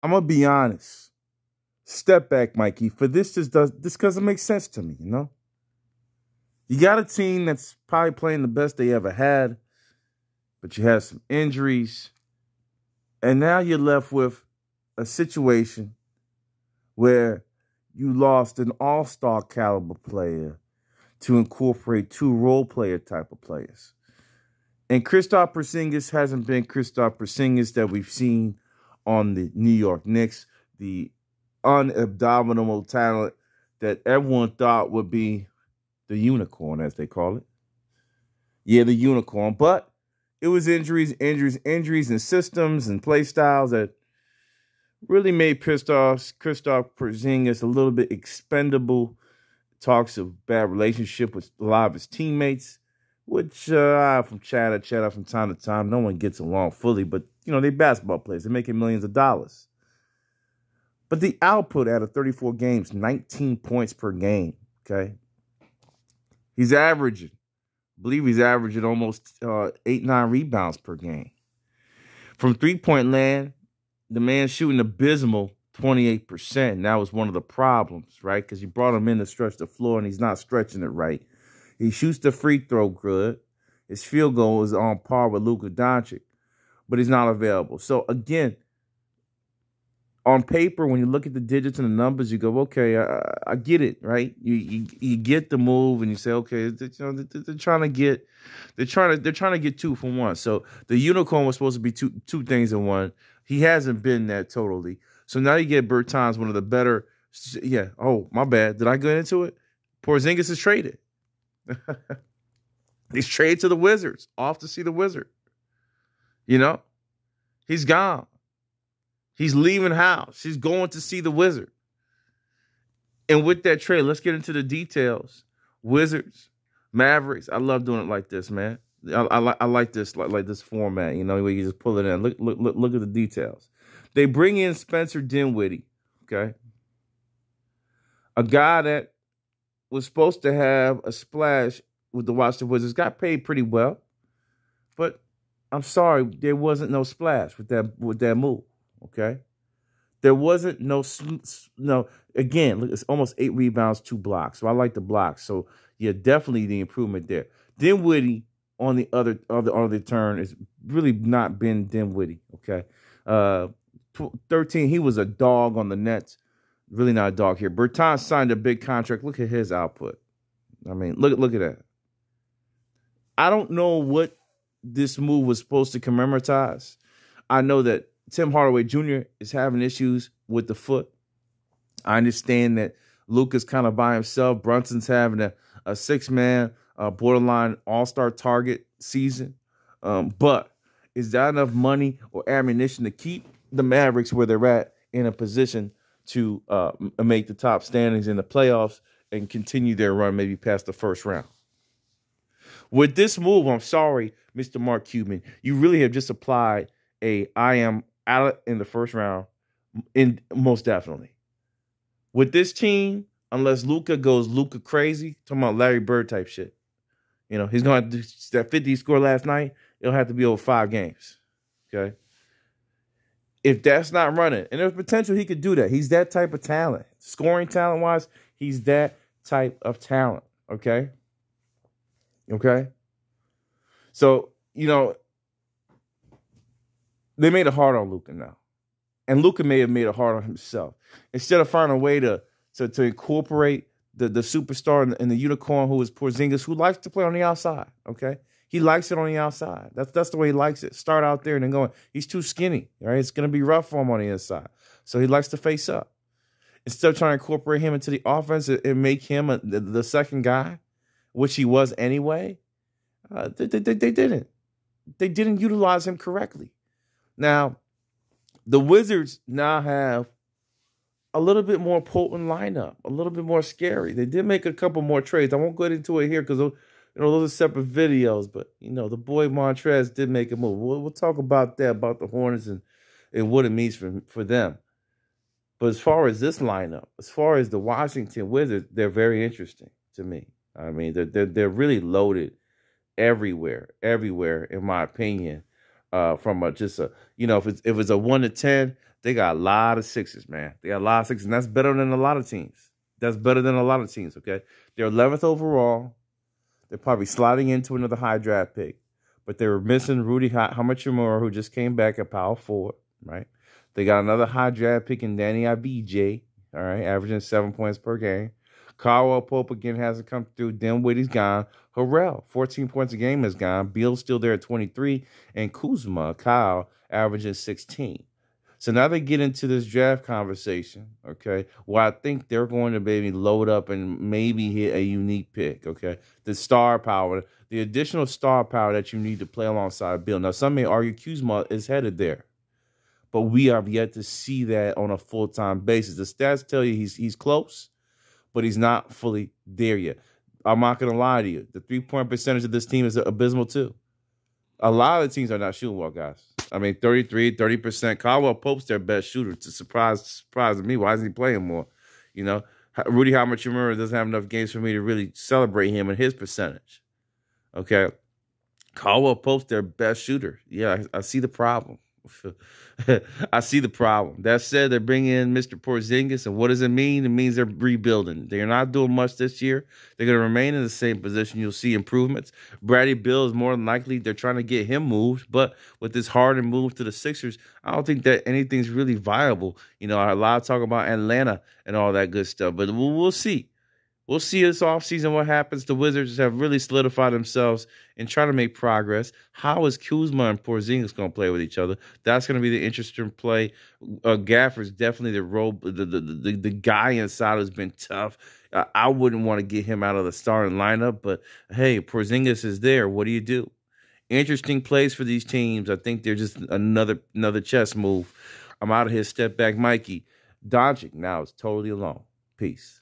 I'm gonna be honest. Step back, Mikey. For this doesn't make sense to me, you know? You got a team that's probably playing the best they ever had, but you have some injuries, and now you're left with a situation where you lost an all-star caliber player to incorporate two role player type of players. And Kristoff Porzingis hasn't been Kristoff Porzingis that we've seen on the New York Knicks, the unabdominable talent that everyone thought would be the unicorn, as they call it. Yeah, the unicorn. But it was injuries, and systems and play styles that really made Kristoff Porzingis a little bit expendable. Talks of bad relationship with a lot of his teammates, which from chatter from time to time. No one gets along fully, but they basketball players. They're making millions of dollars. But the output out of 34 games, 19 points per game. Okay, he's averaging. I believe he's averaging almost 8-9 rebounds per game. From 3-point land, the man's shooting abysmal 28%. And that was one of the problems, right? Because you brought him in to stretch the floor, and he's not stretching it right. He shoots the free throw good. His field goal is on par with Luka Doncic, but he's not available. So, again, on paper, when you look at the digits and the numbers, you go, okay, I get it, right? You get the move, and you say, okay, they're trying to get 2 for 1. So the unicorn was supposed to be two things in one. He hasn't been that totally. So now you get Bertans, one of the better. Yeah. Oh, my bad. Did I go into it? Porzingis is traded. He's traded to the Wizards. Off to see the Wizard. He's gone. He's leaving house. He's going to see the Wizard. And with that trade, let's get into the details. Wizards, Mavericks. I love doing it like this, man. I like this like this format. Where you just pull it in. Look at the details. They bring in Spencer Dinwiddie. Okay, a guy that was supposed to have a splash with the Washington Wizards. Got paid pretty well, but I'm sorry, there wasn't no splash with that move. Okay, there wasn't no. Again, look, it's almost 8 rebounds, 2 blocks. So I like the blocks. So yeah, definitely the improvement there. Dinwiddie on the other turn is really not been Dinwiddie. Okay, 13. He was a dog on the Nets. Really not a dog here. Bertans signed a big contract. Look at his output. I mean, look at that. I don't know what this move was supposed to commemorate. I know that Tim Hardaway Jr. is having issues with the foot. I understand that Luka's kind of by himself. Brunson's having a 6-man borderline all-star target season. But is that enough money or ammunition to keep the Mavericks where they're at in a position to make the top standings in the playoffs and continue their run maybe past the first round? With this move, I'm sorry, Mr. Mark Cuban, you really have just applied I am out in the first round, most definitely. With this team, unless Luka goes Luka crazy, talking about Larry Bird type shit, he's going to do that 50 he scored last night. It'll have to be over 5 games. Okay. If that's not running, and there's potential he could do that. He's that type of talent. Scoring talent-wise, he's that type of talent. Okay? Okay? So, they made it hard on Luka now. And Luka may have made it hard on himself. Instead of finding a way to incorporate the superstar and the unicorn who is Porzingis, who likes to play on the outside, okay? He likes it on the outside. That's the way he likes it. Start out there and then going. He's too skinny, right? It's going to be rough for him on the inside. So he likes to face up. Instead of trying to incorporate him into the offense and make him the second guy, which he was anyway, they didn't. They didn't utilize him correctly. Now, the Wizards now have a little bit more potent lineup, a little bit more scary. They did make a couple more trades. I won't go into it here because those are separate videos, but, the boy Montrez did make a move. We'll talk about that, about the Hornets and what it means for them. But as far as this lineup, as far as the Washington Wizards, they're very interesting to me. I mean, they're really loaded everywhere, in my opinion. From if it's a 1 to 10, They got a lot of sixes, man. They got a lot of sixes, and that's better than a lot of teams. That's better than a lot of teams, okay? They're 11th overall. They're probably sliding into another high draft pick. But they were missing Rudy Hachimura, who just came back at power forward, right? They got another high draft pick in Danny Avdija, all right, averaging 7 points per game. Caldwell Pope again hasn't come through. Dinwiddie's gone. Harrell, 14 points a game is gone. Beal's still there at 23. And Kyle, averaging 16. So now they get into this draft conversation, okay, where I think they're going to maybe load up and maybe hit a unique pick, okay? The star power, the additional star power that you need to play alongside Beal. Now, some may argue Kuzma is headed there, but we have yet to see that on a full-time basis. The stats tell you he's close, but he's not fully there yet. I'm not going to lie to you. The three-point percentage of this team is abysmal too. A lot of teams are not shooting well, guys. I mean, 30%. Caldwell Pope's their best shooter. To surprise me. Why isn't he playing more? You know, Rudy Hachimura doesn't have enough games for me to really celebrate him and his percentage. Okay. Caldwell Pope's their best shooter. Yeah, I see the problem. I see the problem. That said, they're bringing in Mr. Porzingis, and what does it mean? It means they're rebuilding. They're not doing much this year. They're going to remain in the same position. You'll see improvements. Bradley Beal is more than likely they're trying to get him moved, but with this Harden move to the Sixers, I don't think that anything's really viable. You know, a lot of talk about Atlanta and all that good stuff, but we'll see. We'll see this offseason what happens. The Wizards have really solidified themselves and trying to make progress. How is Kuzma and Porzingis going to play with each other? That's going to be the interesting play. Gaffer's definitely the guy inside who's been tough. I wouldn't want to get him out of the starting lineup, but hey, Porzingis is there. What do you do? Interesting plays for these teams. I think they're just another chess move. I'm out of here. Step back, Mikey. Doncic now is totally alone. Peace.